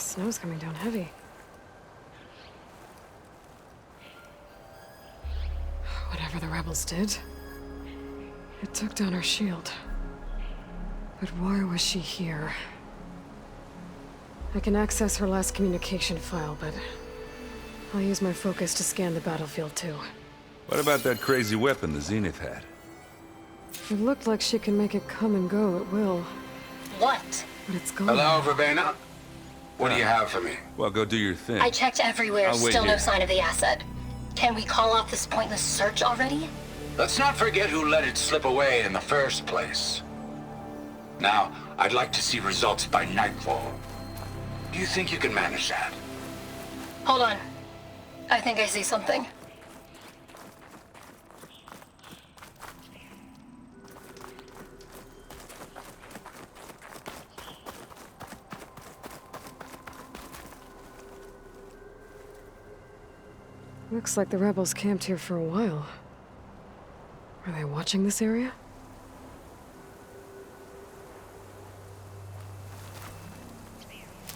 snow's coming down heavy. Whatever the rebels did, it took down our shield. But why was she here? I can access her last communication file, but I'll use my focus to scan the battlefield too. What about that crazy weapon the Zenith had? It looked like she can make it come and go at will. What? But it's gone. Hello, Verbena? What do you have for me? Well, go do your thing. I checked everywhere, I'll wait still no here. sign of the asset. Can we call off this pointless search already? Let's not forget who let it slip away in the first place. Now, I'd like to see results by nightfall. Do you think you can manage that? Hold on. I think I see something. Looks like the rebels camped here for a while. Are they watching this area?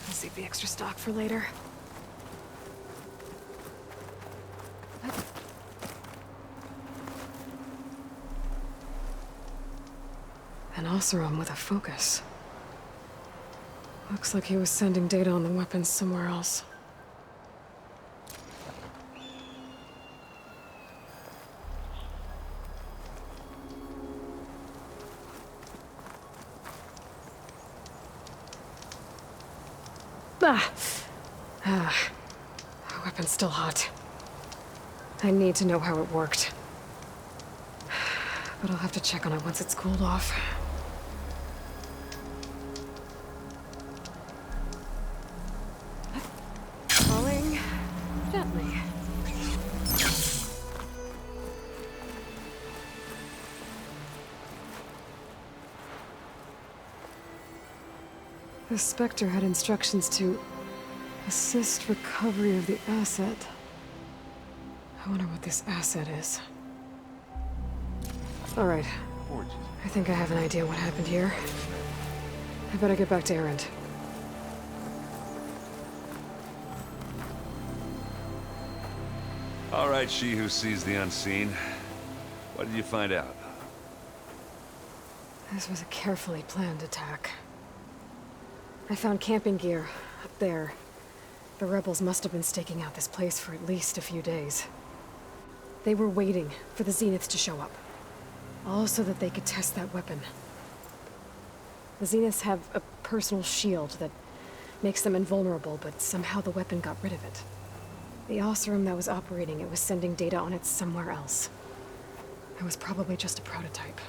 I'll save the extra stock for later. An Oseram with a focus. Looks like he was sending data on the weapons somewhere else. The weapon's still hot. I need to know how it worked. But I'll have to check on it once it's cooled off. Falling gently. The Spectre had instructions to assist recovery of the asset. I wonder what this asset is. All right. I think I have an idea what happened here. I better get back to Erend. All right, she who sees the unseen. What did you find out? This was a carefully planned attack. I found camping gear up there. The rebels must have been staking out this place for at least a few days. They were waiting for the Zeniths to show up. All so that they could test that weapon. The Zeniths have a personal shield that makes them invulnerable, but somehow the weapon got rid of it. The Oseram that was operating it was sending data on it somewhere else. It was probably just a prototype.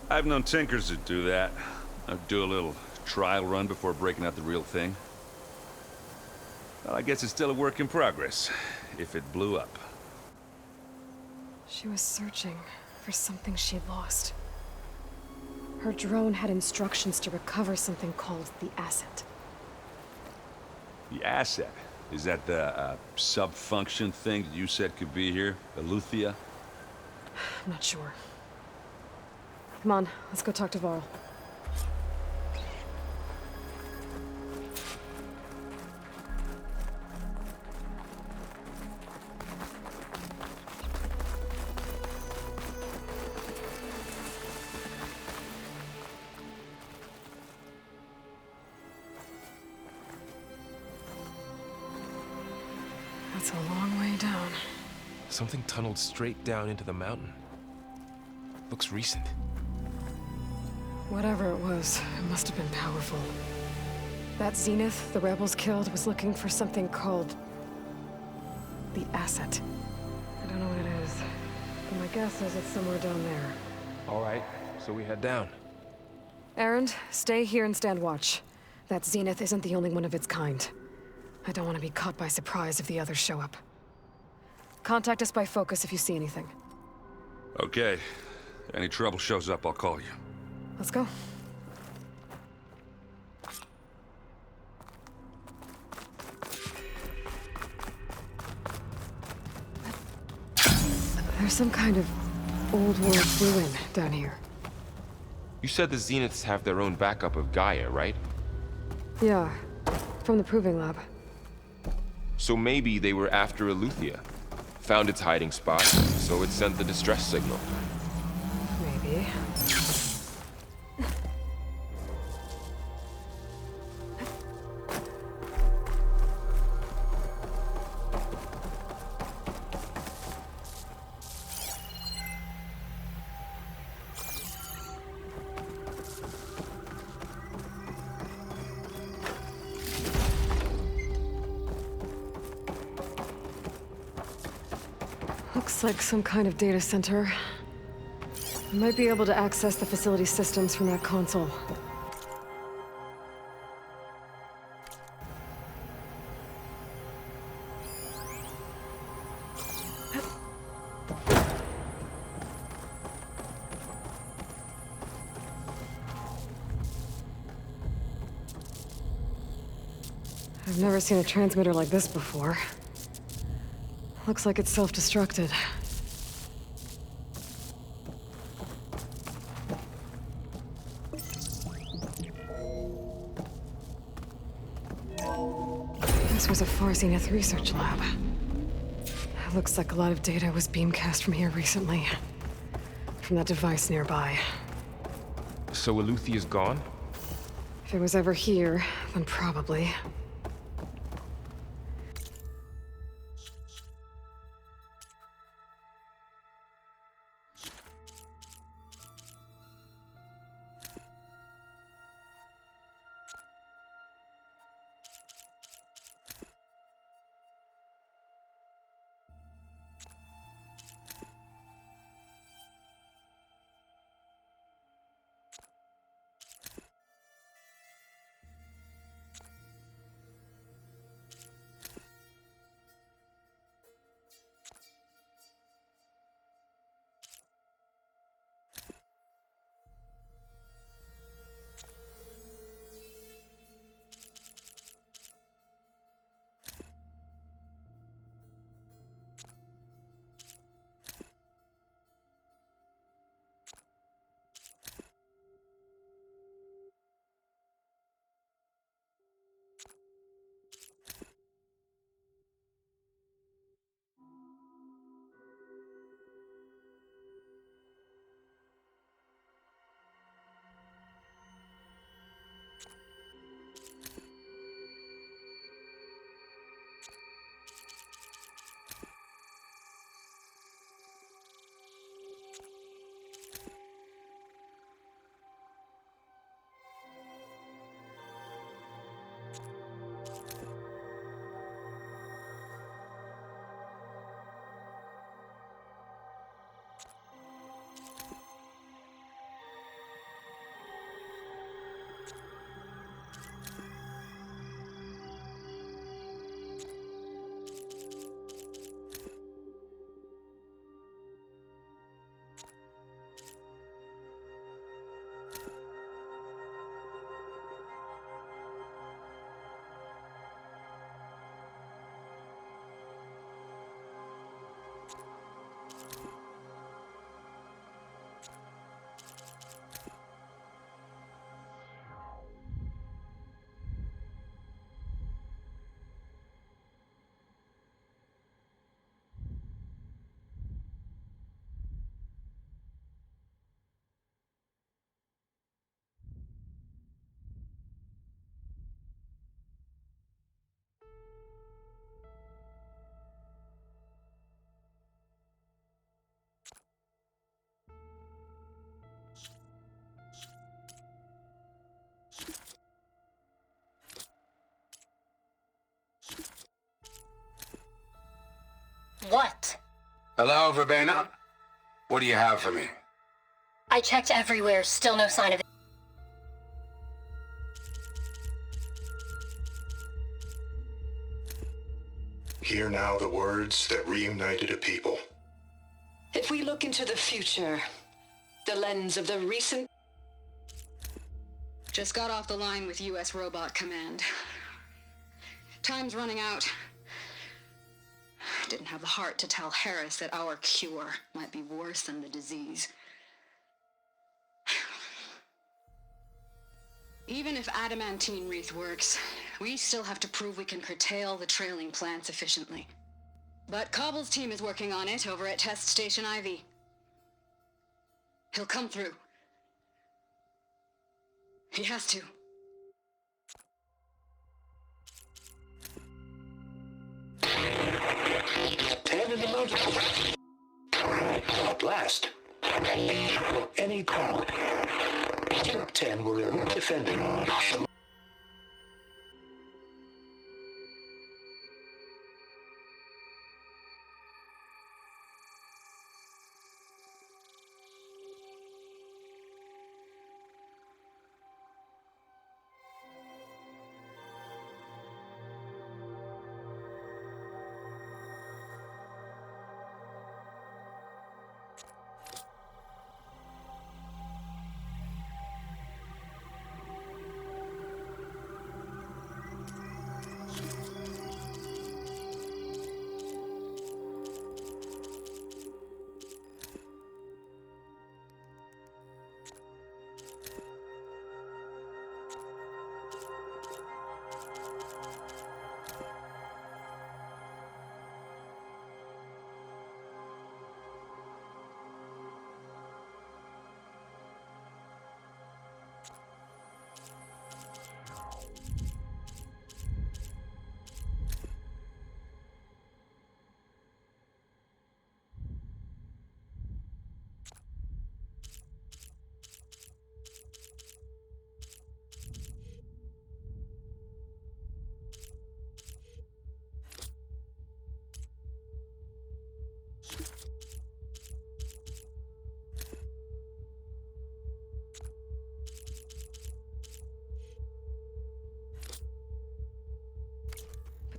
I've known tinkers that do that. I'd do a little trial run before breaking out the real thing. Well, I guess it's still a work in progress, if it blew up. She was searching for something she lost. Her drone had instructions to recover something called the asset. The asset? Is that the sub-function thing that you said could be here? Eleuthia? I'm not sure. Come on, let's go talk to Varl. That's a long way down. Something tunneled straight down into the mountain. Looks recent. Whatever it was, it must have been powerful. That Zenith the rebels killed was looking for something called the asset. I don't know what it is, but my guess is it's somewhere down there. All right, so we head down. Erend, stay here and stand watch. That Zenith isn't the only one of its kind. I don't want to be caught by surprise if the others show up. Contact us by focus if you see anything. Okay. Any trouble shows up, I'll call you. Let's go. There's some kind of old world ruin down here. You said the Zeniths have their own backup of Gaia, right? Yeah, from the proving lab. So maybe they were after Eleuthia. Found its hiding spot, so it sent the distress signal. Maybe. Looks like some kind of data center. I might be able to access the facility systems from that console. I've never seen a transmitter like this before. Looks like it's self-destructed. This was a Far Zenith research lab. Looks like a lot of data was beamcast from here recently. From that device nearby. So Eleuthia's gone? If it was ever here, then probably. What? Hello, Verbena? What do you have for me? I checked everywhere, still no sign of it. Hear now the words that reunited a people. If we look into the future, the lens of the recent... Just got off the line with U.S. Robot Command. Time's running out. Didn't have the heart to tell Harris that our cure might be worse than the disease. Even if adamantine wreath works, we still have to prove we can curtail the trailing plants efficiently. But Cobble's team is working on it over at Test Station Ivy. He'll come through. He has to. Ten in the mountain. A blast. Any call. 10 were defending.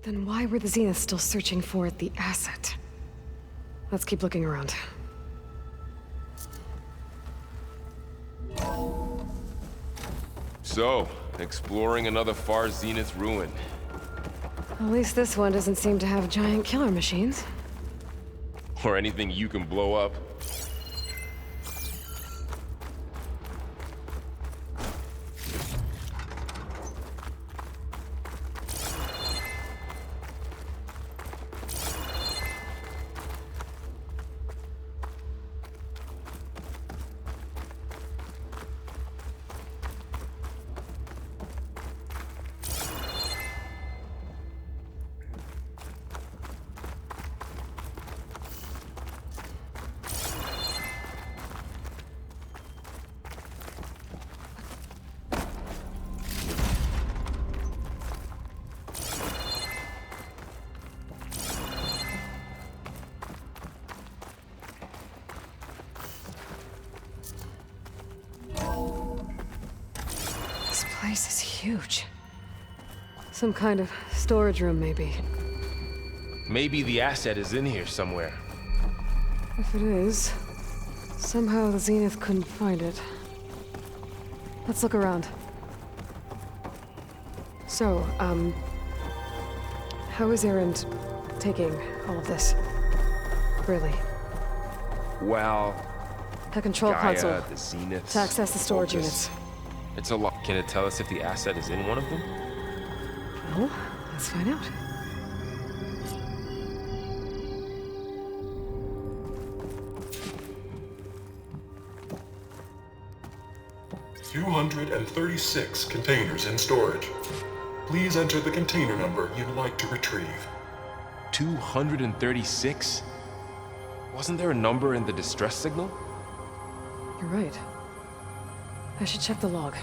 Then why were the Zeniths still searching for the asset? Let's keep looking around. So, exploring another far Zenith ruin. At least this one doesn't seem to have giant killer machines. Or anything you can blow up. This place is huge. Some kind of storage room, maybe. Maybe the asset is in here somewhere. If it is, somehow the Zenith couldn't find it. Let's look around. So, how is Erend taking all of this? Really? Well, The control Gaia, console. the Zeniths, To access the storage Focus. units. It's a lot. Can it tell us if the asset is in one of them? Well, let's find out. $236 containers in storage. Please enter the container number you'd like to retrieve. 236? Wasn't there a number in the distress signal? You're right. I should check the log.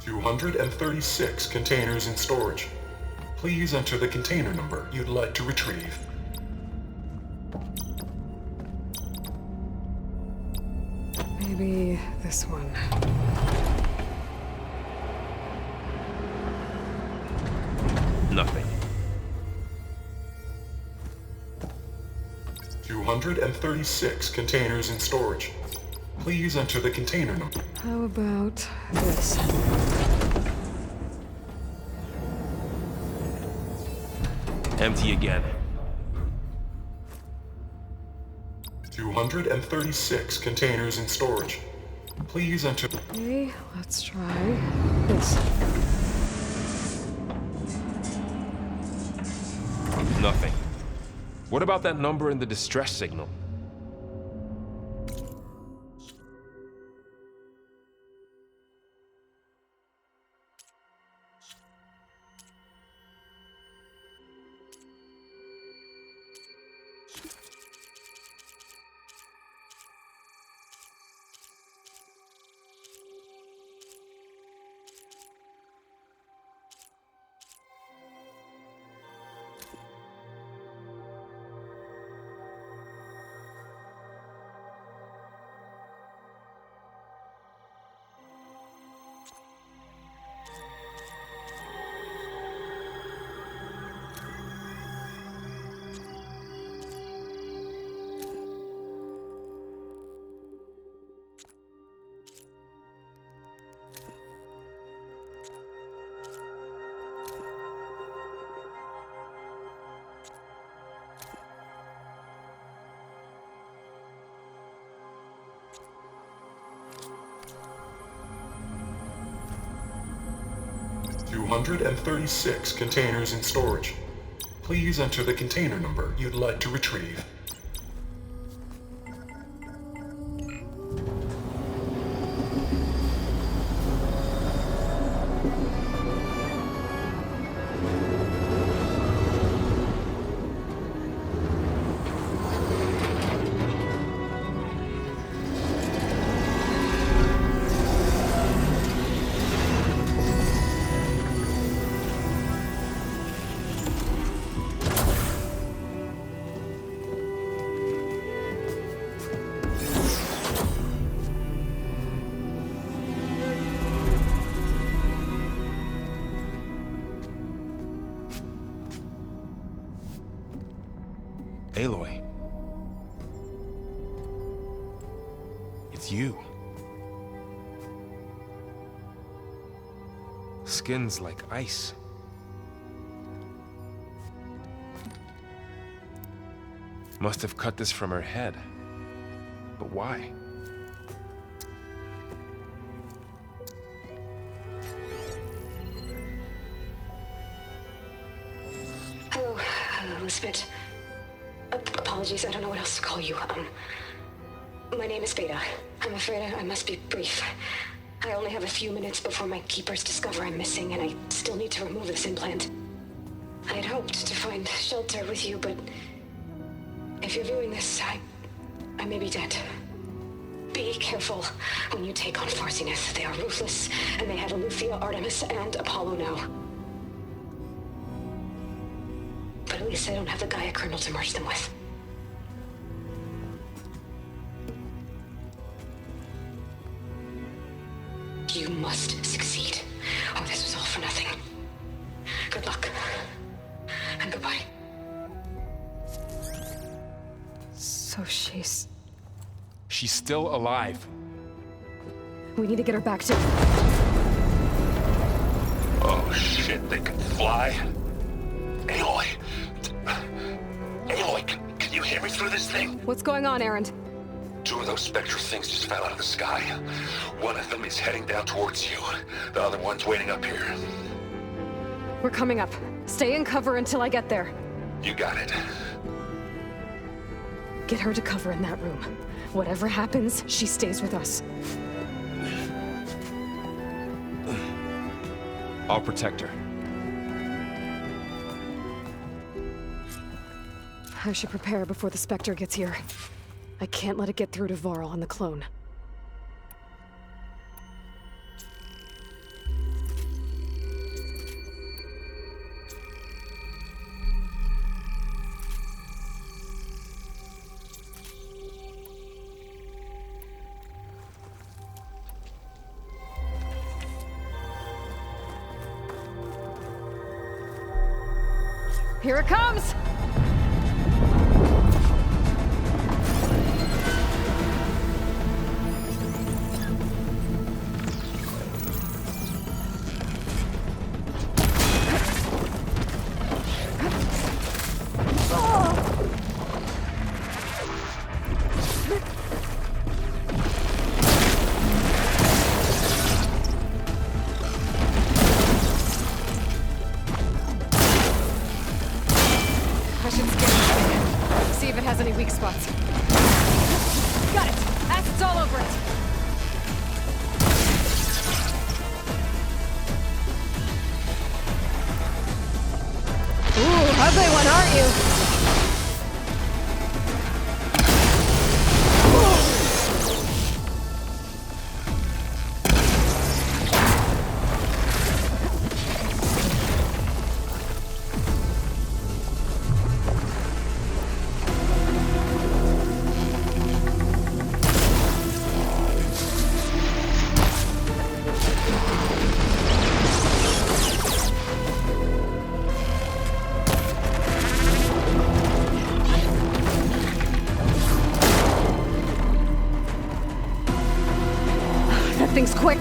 236 containers in storage. Please enter the container number you'd like to retrieve. Maybe this one. Nothing. 236 containers in storage. Please enter the container number. How about this? Empty again. 236 containers in storage. Please enter. Okay, let's try this. Nothing. What about that number in the distress signal? Two 236 containers in storage. Please enter the container number you'd like to retrieve. Aloy. It's you. Skin's like ice. Must have cut this from her head. But why? Hello, Elizabeth. Apologies, I don't know what else to call you. My name is Beta. I'm afraid I must be brief. I only have a few minutes before my keepers discover I'm missing, and I still need to remove this implant. I had hoped to find shelter with you, but if you're viewing this, I may be dead. Be careful when you take on Farsiness. They are ruthless, and they have Aletheia, Artemis, and Apollo now. But at least I don't have the Gaia kernel to merge them with. You must succeed, or this was all for nothing. Good luck. And goodbye. So she's... She's still alive. We need to get her back to... Oh shit, they can fly? Aloy! Aloy, can you hear me through this thing? What's going on, Erend? Two of those spectral things just fell out of the sky. One of them is heading down towards you. The other one's waiting up here. We're coming up. Stay in cover until I get there. You got it. Get her to cover in that room. Whatever happens, she stays with us. I'll protect her. I should prepare before the Spectre gets here. I can't let it get through to Varl and the clone. Here it comes! I should scan this thing. See if it has any weak spots. Got it! Acid's all over it! Ooh, ugly one, aren't you? That thing's quick.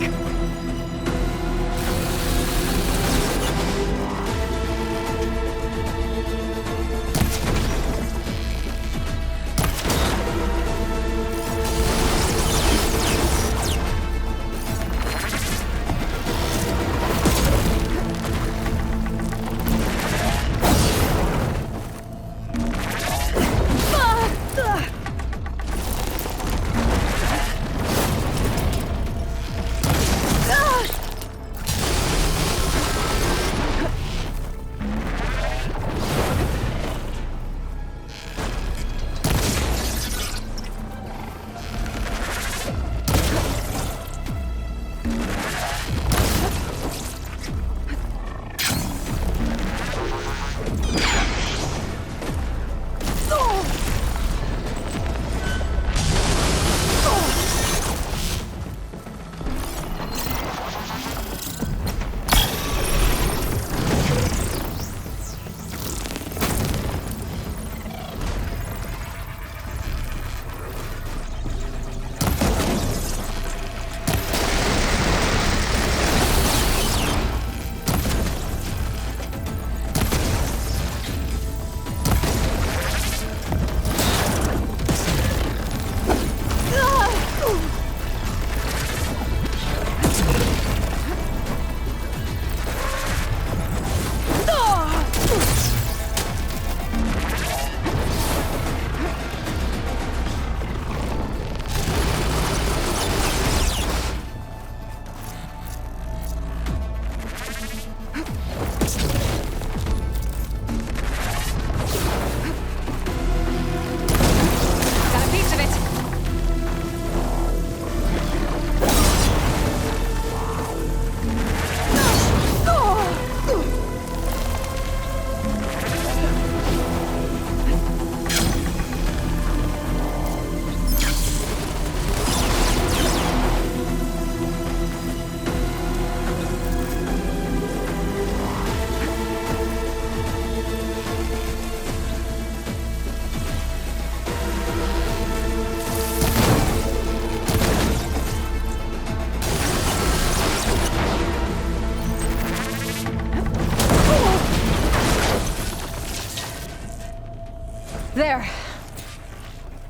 There.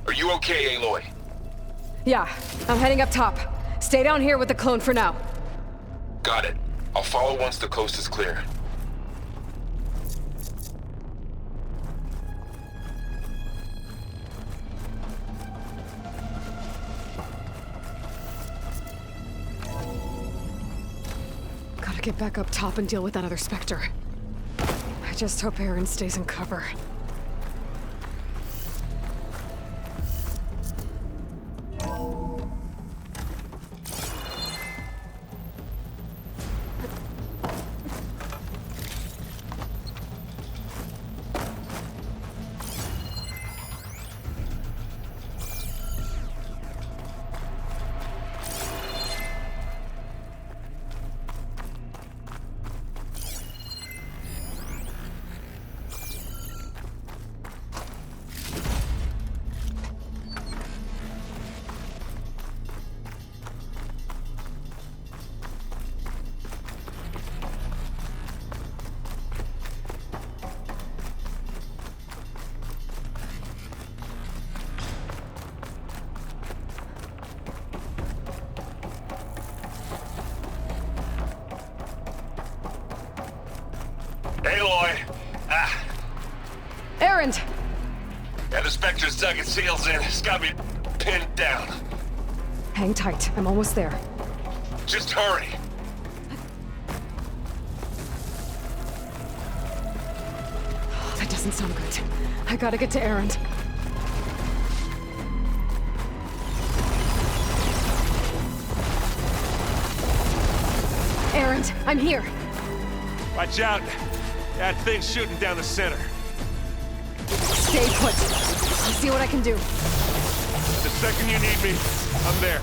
Are you okay, Aloy? Yeah, I'm heading up top. Stay down here with the clone for now. Got it. I'll follow once the coast is clear. Gotta get back up top and deal with that other Spectre. I just hope Aaron stays in cover. Erend! Yeah, the Spectre's dug its heels in. It's got me pinned down. Hang tight. I'm almost there. Just hurry. Oh, that doesn't sound good. I gotta get to Erend. Erend, I'm here. Watch out. That thing's shooting down the center. Stay put. I'll see what I can do. The second you need me, I'm there.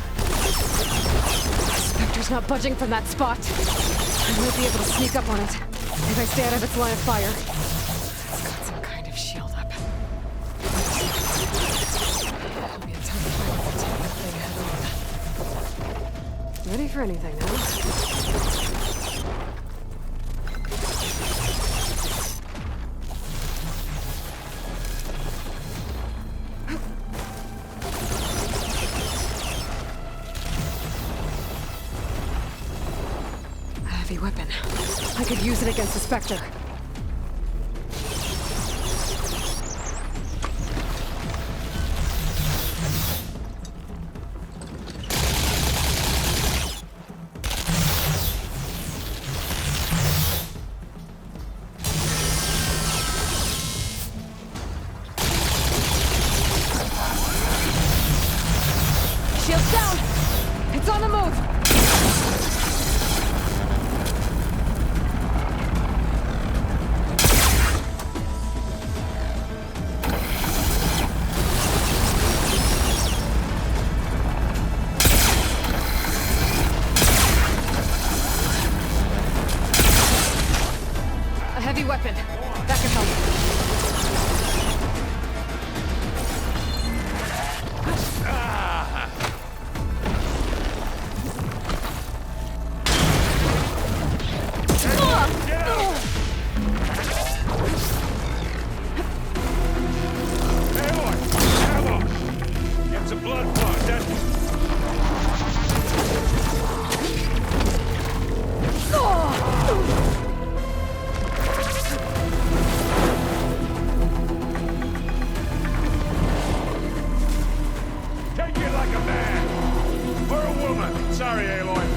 Spectre's not budging from that spot. I might be able to sneak up on it if I stay out of its line of fire. It's got some kind of shield up. It'll be a tough fight to take the thing head on. Ready for anything, huh? Weapon. I could use it against the Spectre. Shield's down! It's on the move! Heavy weapon. That could help. Get some blood flow. Take it like a man! Or a woman! Sorry, Aloy.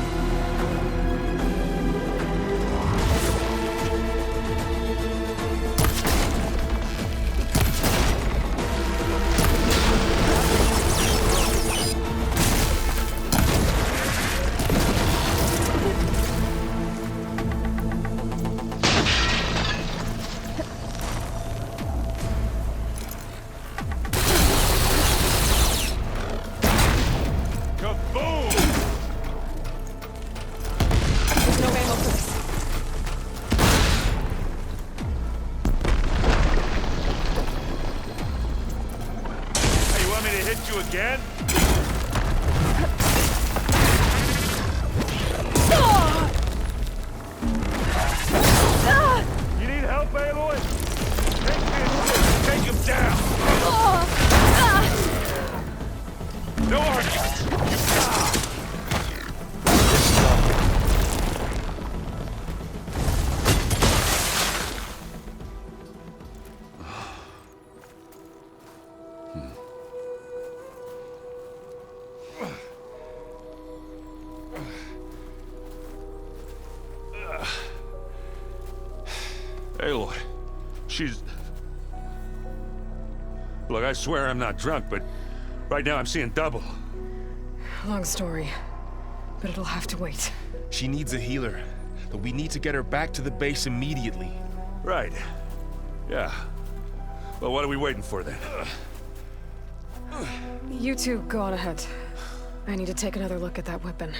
You again? You need help, Aloy? Take him down! No arguments! Aloy, she's... Look, I swear I'm not drunk, but right now I'm seeing double. Long story, but it'll have to wait. She needs a healer, but we need to get her back to the base immediately. Right. Yeah. Well, what are we waiting for then? You two go on ahead. I need to take another look at that weapon.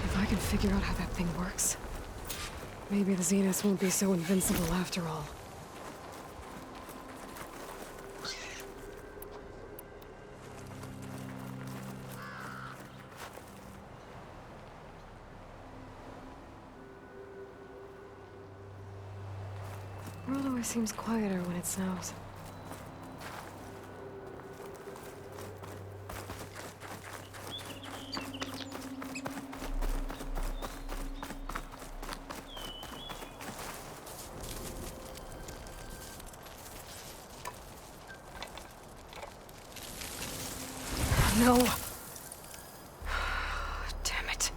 If I can figure out how that thing works, maybe the Zeniths won't be so invincible after all. The world always seems quieter when it snows. No. Damn it.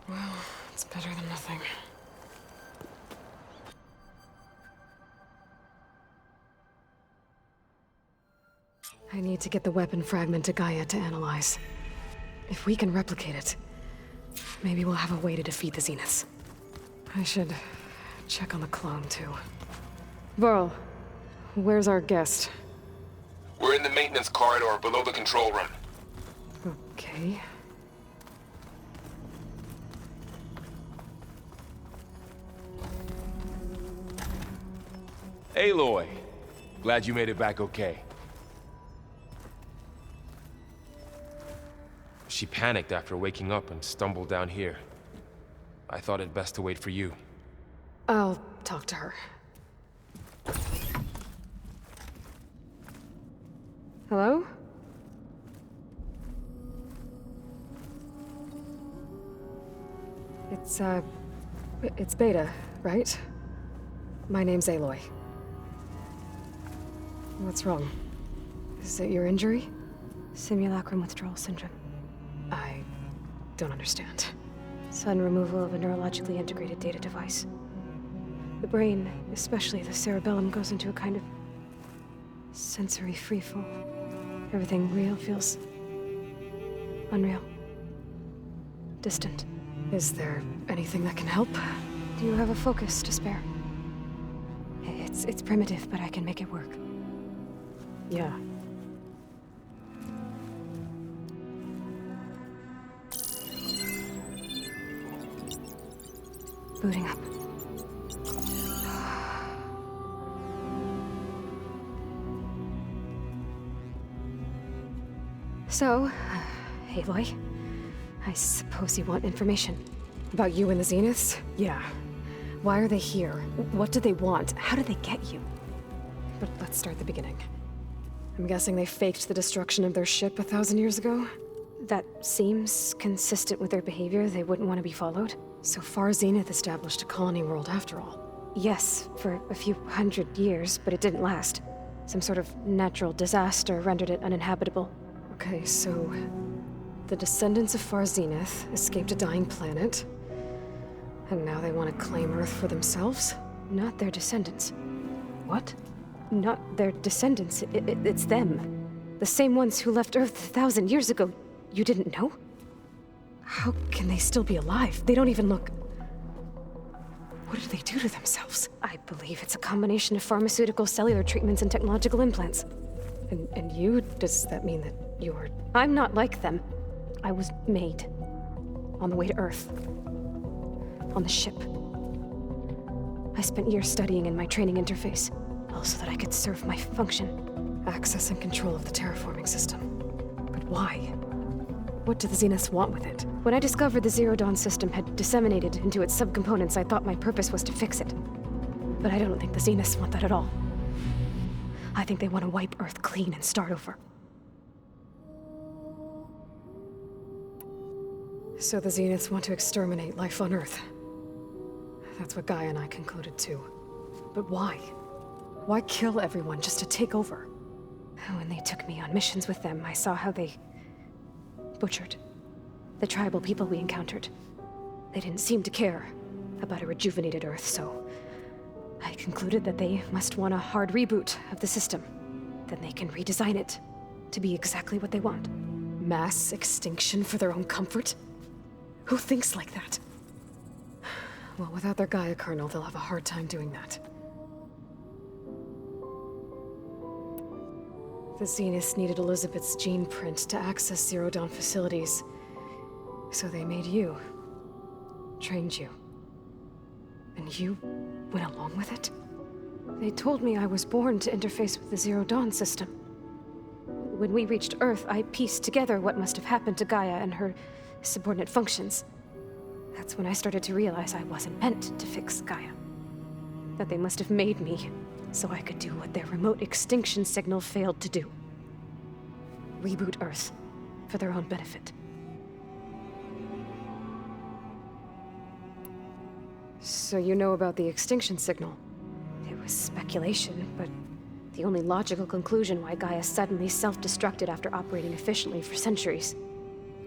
Well, it's better than nothing. I need to get the weapon fragment to Gaia to analyze. If we can replicate it, maybe we'll have a way to defeat the Zeniths. I should check on the clone, too. Varl, where's our guest? We're in the maintenance corridor below the control room. Okay. Aloy! Glad you made it back okay. She panicked after waking up and stumbled down here. I thought it best to wait for you. I'll talk to her. Hello? It's Beta, right? My name's Aloy. What's wrong? Is it your injury? Simulacrum withdrawal syndrome. I don't understand. Sudden removal of a neurologically integrated data device. The brain, especially the cerebellum, goes into a kind of sensory freefall. Everything real feels unreal. Distant. Is there anything that can help? Do you have a focus to spare? It's primitive, but I can make it work. Yeah. Booting up. So, Aloy, I suppose you want information. About you and the Zeniths? Yeah. Why are they here? What do they want? How did they get you? But let's start at the beginning. I'm guessing they faked the destruction of their ship 1,000 years ago? That seems consistent with their behavior. They wouldn't want to be followed. So far, Zenith established a colony world after all. Yes, for a few hundred years, but it didn't last. Some sort of natural disaster rendered it uninhabitable. Okay, so the descendants of Far Zenith escaped a dying planet, and now they want to claim Earth for themselves? Not their descendants. What? Not their descendants. It's them. The same ones who left Earth 1,000 years ago. You didn't know? How can they still be alive? They don't even look... What did they do to themselves? I believe it's a combination of pharmaceutical, cellular treatments, and technological implants. And you? Does that mean that you're... I'm not like them. I was made. On the way to Earth. On the ship. I spent years studying in my training interface, all so that I could serve my function. Access and control of the terraforming system. But why? What do the Zeniths want with it? When I discovered the Zero Dawn system had disseminated into its subcomponents, I thought my purpose was to fix it. But I don't think the Zeniths want that at all. I think they want to wipe Earth clean and start over. So the Zeniths want to exterminate life on Earth. That's what Gaia and I concluded too. But why? Why kill everyone just to take over? When they took me on missions with them, I saw how they butchered the tribal people we encountered. They didn't seem to care about a rejuvenated Earth, so I concluded that they must want a hard reboot of the system. Then they can redesign it to be exactly what they want. Mass extinction for their own comfort? Who thinks like that? Well, without their Gaia kernel, they'll have a hard time doing that. The Zeniths needed Elizabeth's gene print to access Zero Dawn facilities. So they made you. Trained you. And you went along with it? They told me I was born to interface with the Zero Dawn system. When we reached Earth, I pieced together what must have happened to Gaia and her subordinate functions. That's when I started to realize I wasn't meant to fix Gaia. That they must have made me so I could do what their remote extinction signal failed to do. Reboot Earth for their own benefit. So you know about the extinction signal? It speculation, but the only logical conclusion why Gaia suddenly self-destructed after operating efficiently for centuries.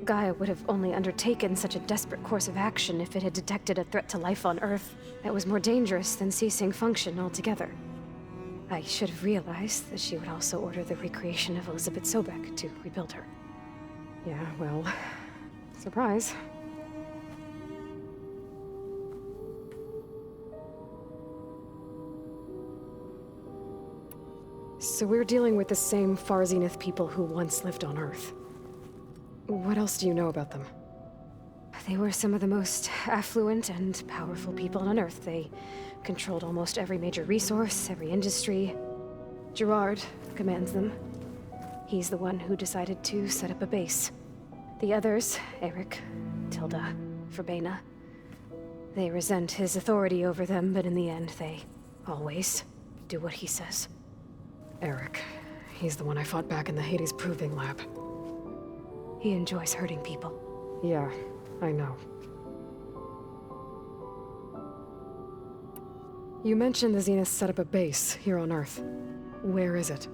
Gaia would have only undertaken such a desperate course of action if it had detected a threat to life on Earth that was more dangerous than ceasing function altogether. I should have realized that she would also order the recreation of Elizabeth Sobek to rebuild her. Yeah, well, surprise. So we're dealing with the same Far Zenith people who once lived on Earth. What else do you know about them? They were some of the most affluent and powerful people on Earth. They controlled almost every major resource, every industry. Gerard commands them. He's the one who decided to set up a base. The others, Eric, Tilda, Verbena, they resent his authority over them, but in the end, they always do what he says. Eric. He's the one I fought back in the Hades Proving Lab. He enjoys hurting people. Yeah, I know. You mentioned the Zenith set up a base here on Earth. Where is it?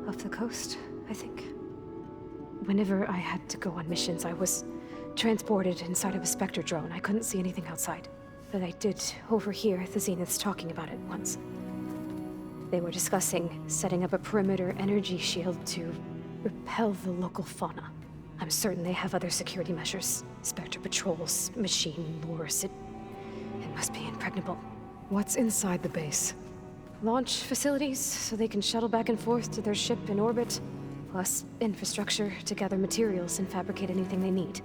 Off the coast, I think. Whenever I had to go on missions, I was transported inside of a Spectre drone. I couldn't see anything outside. But I did overhear the Zeniths talking about it once. They were discussing setting up a perimeter energy shield to repel the local fauna. I'm certain they have other security measures. Spectre patrols, machine lures. It must be impregnable. What's inside the base? Launch facilities, so they can shuttle back and forth to their ship in orbit. Plus, infrastructure to gather materials and fabricate anything they need.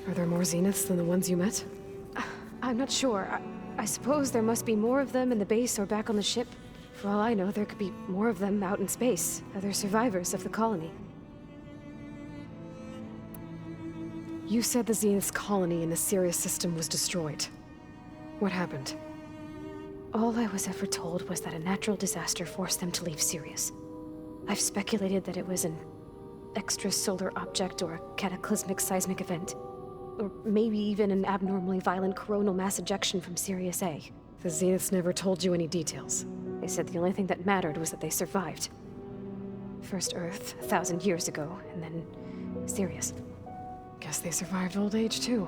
Are there more Zeniths than the ones you met? I'm not sure. I suppose there must be more of them in the base or back on the ship. For all I know, there could be more of them out in space, other survivors of the colony. You said the Zenith's colony in the Sirius system was destroyed. What happened? All I was ever told was that a natural disaster forced them to leave Sirius. I've speculated that it was an extrasolar object or a cataclysmic seismic event. Or maybe even an abnormally violent coronal mass ejection from Sirius A. The Zeniths never told you any details. They said the only thing that mattered was that they survived. First Earth, 1,000 years ago, and then Sirius. Guess they survived old age, too.